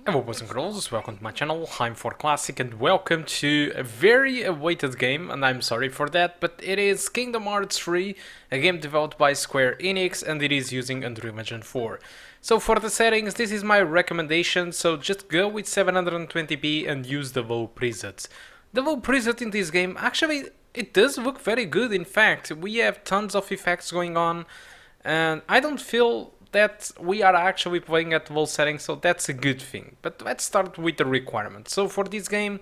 Hello boys and girls, welcome to my channel, I'm ForClassic and welcome to a very awaited game, and I'm sorry for that, but it is Kingdom Hearts 3, a game developed by Square Enix, and it is using Unreal Engine 4. So for the settings, this is my recommendation, so just go with 720p and use the low presets. The low preset in this game, actually, it does look very good. In fact, we have tons of effects going on, and I don't feel that we are actually playing at low settings, so that's a good thing. But let's start with the requirements. So for this game,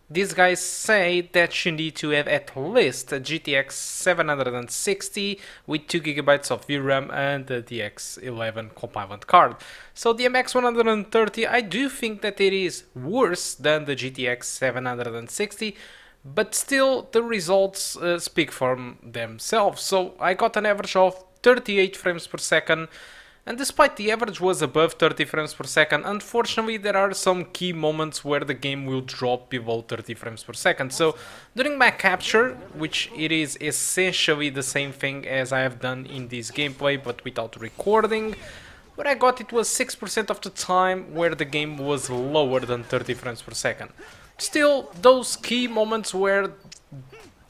these guys say that you need to have at least a GTX 760 with 2GB of VRAM and a DX11 component card. So the MX130, I do think that it is worse than the GTX 760, but still the results speak for themselves. So I got an average of 38 frames per second. And despite the average was above 30 frames per second, unfortunately there are some key moments where the game will drop below 30 frames per second. So during my capture, which it is essentially the same thing as I have done in this gameplay but without recording, what I got, it was 6% of the time where the game was lower than 30 frames per second. Still, those key moments where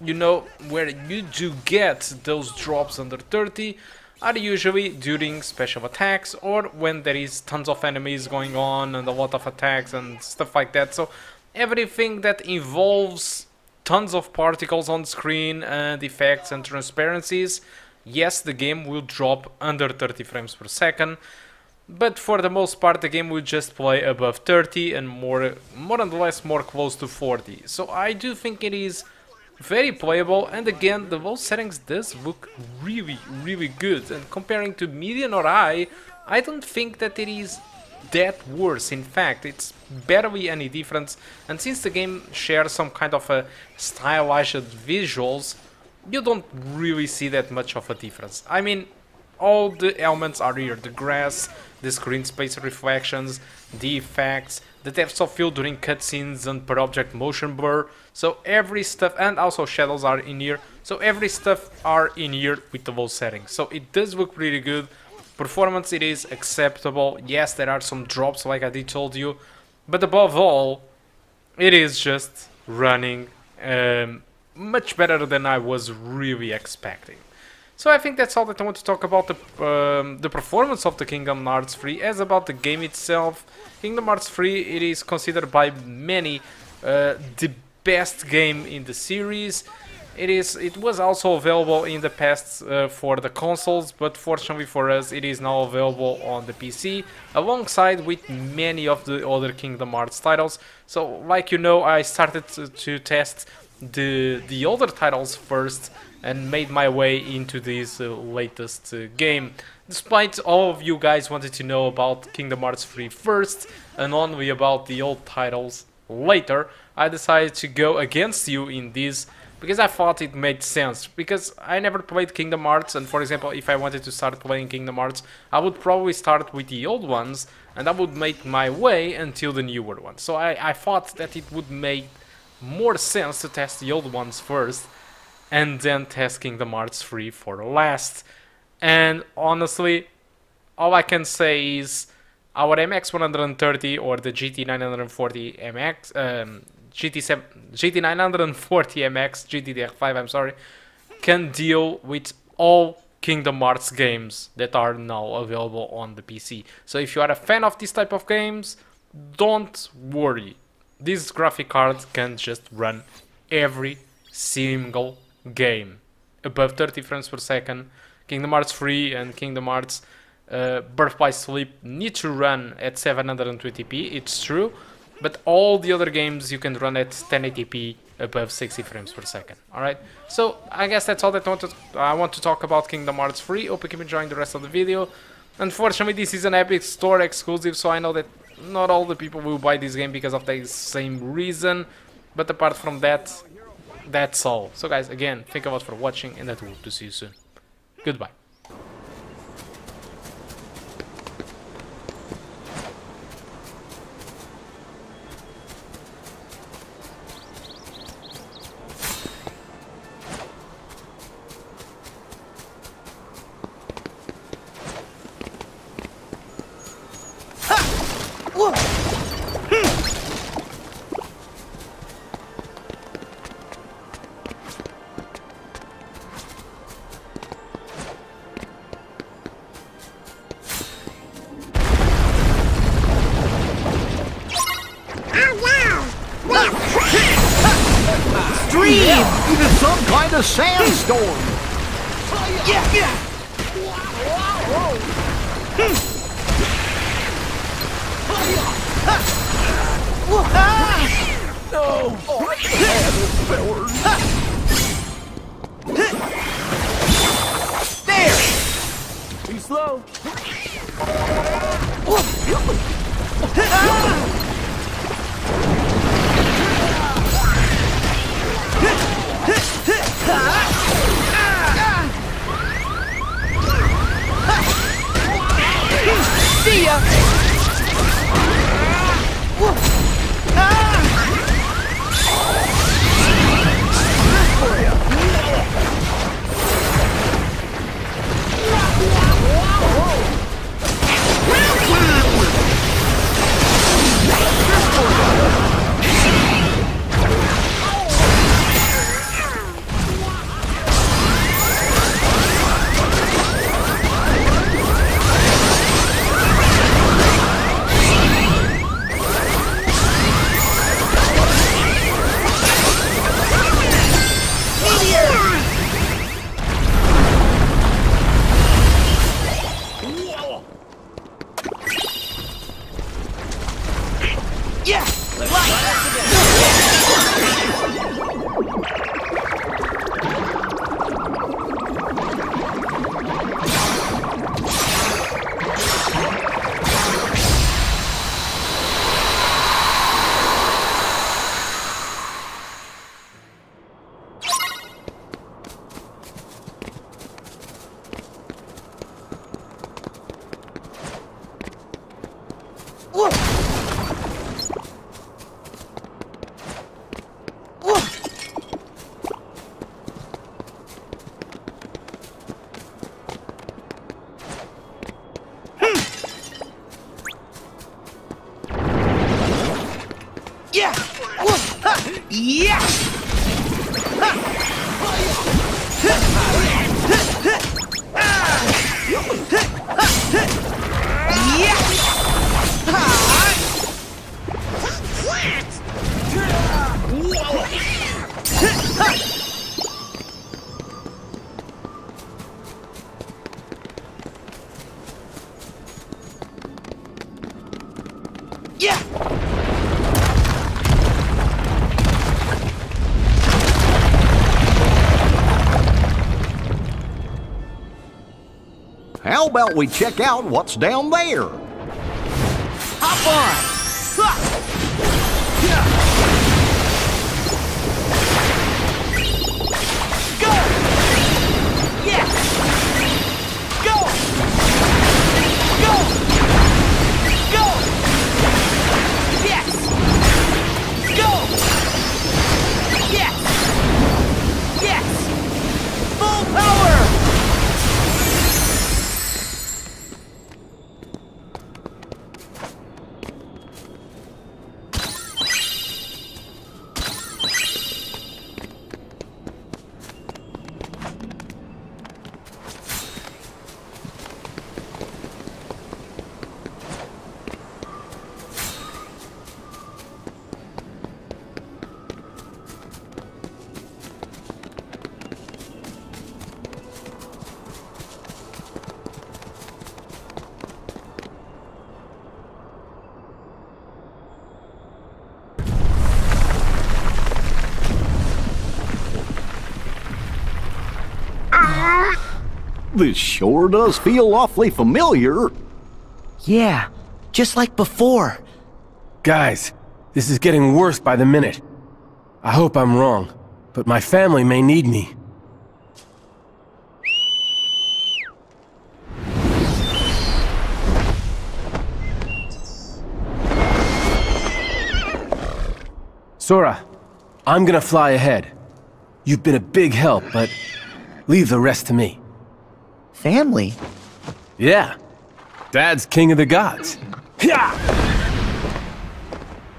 you do get those drops under 30 are usually during special attacks or when there is tons of enemies going on and a lot of attacks and stuff like that. So everything that involves tons of particles on screen and effects and transparencies, yes, the game will drop under 30 frames per second, but for the most part the game will just play above 30 and more and less more close to 40. So I do think it is very playable, and again the low settings does look really good, and comparing to medium or high, I don't think that it is that worse. In fact, it's barely any difference, and since the game shares some kind of a stylized visuals, you don't really see that much of a difference. I mean, all the elements are here: the grass, the screen space reflections, the effects, the depth of field during cutscenes and per object motion blur. So every stuff, and also shadows are in here. So every stuff are in here with the low settings. So it does look pretty good. Performance, it is acceptable. Yes, there are some drops like I did told you, but above all, it is just running much better than I was really expecting. So I think that's all that I want to talk about the performance of the Kingdom Hearts 3. As about the game itself, Kingdom Hearts 3, it is considered by many the best game in the series. It was also available in the past for the consoles, but fortunately for us it is now available on the PC alongside with many of the other Kingdom Hearts titles. So like you know, I started to test the older titles first and made my way into this latest game. Despite all of you guys wanted to know about Kingdom Hearts 3 first and only about the old titles later, I decided to go against you in this because I thought it made sense. Because I never played Kingdom Hearts, and for example, if I wanted to start playing Kingdom Hearts, I would probably start with the old ones and I would make my way until the newer ones. So I thought that it would make more sense to test the old ones first and then test Kingdom Hearts 3 for last. And honestly, all I can say is our MX130 or the GT940 MX, GT940 MX GDDR5, I'm sorry, can deal with all Kingdom Hearts games that are now available on the PC. So if you are a fan of this type of games, don't worry. This graphic card can just run every single game above 30 frames per second. Kingdom Hearts 3 and Kingdom Hearts Birth by Sleep need to run at 720p, it's true, but all the other games you can run at 1080p above 60 frames per second. Alright, so I guess that's all that I want to talk about Kingdom Hearts 3. Hope you keep enjoying the rest of the video. Unfortunately, this is an Epic Store exclusive, so I know that not all the people will buy this game because of the same reason, but apart from that, that's all. So guys, again, thank you a lot for watching, and I hope to see you soon. Goodbye. Whoa! Stream! Even some kind of sandstorm! No! There! Too slow! See ya! How about we check out what's down there? Hop on! Go! Yes! Go! Go! Go! Yes! Go! Yes! Yes! Full power! This sure does feel awfully familiar. Yeah, just like before. Guys, this is getting worse by the minute. I hope I'm wrong, but my family may need me. Sora, I'm gonna fly ahead. You've been a big help, but leave the rest to me. Family? Yeah. Dad's king of the gods.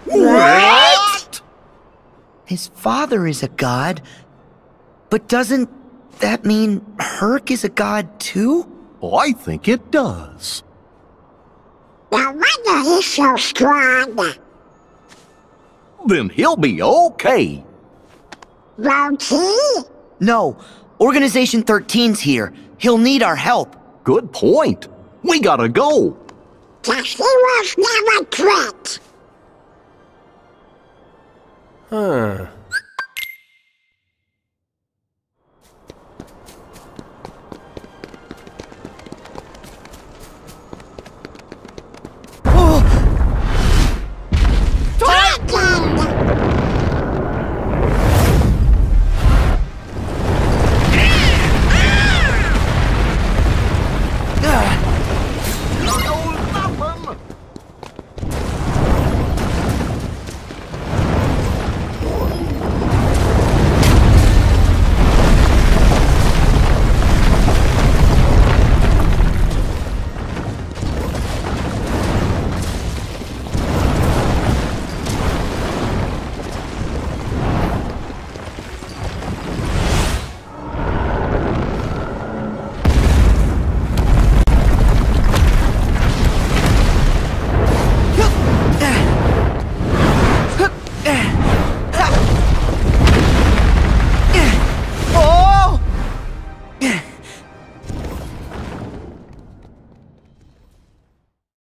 What? His father is a god, but doesn't that mean Herc is a god too? I think it does. No wonder he's so strong. Then he'll be okay. Won't he? No, Organization 13's here. He'll need our help. Good point. We gotta go. Guess he was never quit. Huh.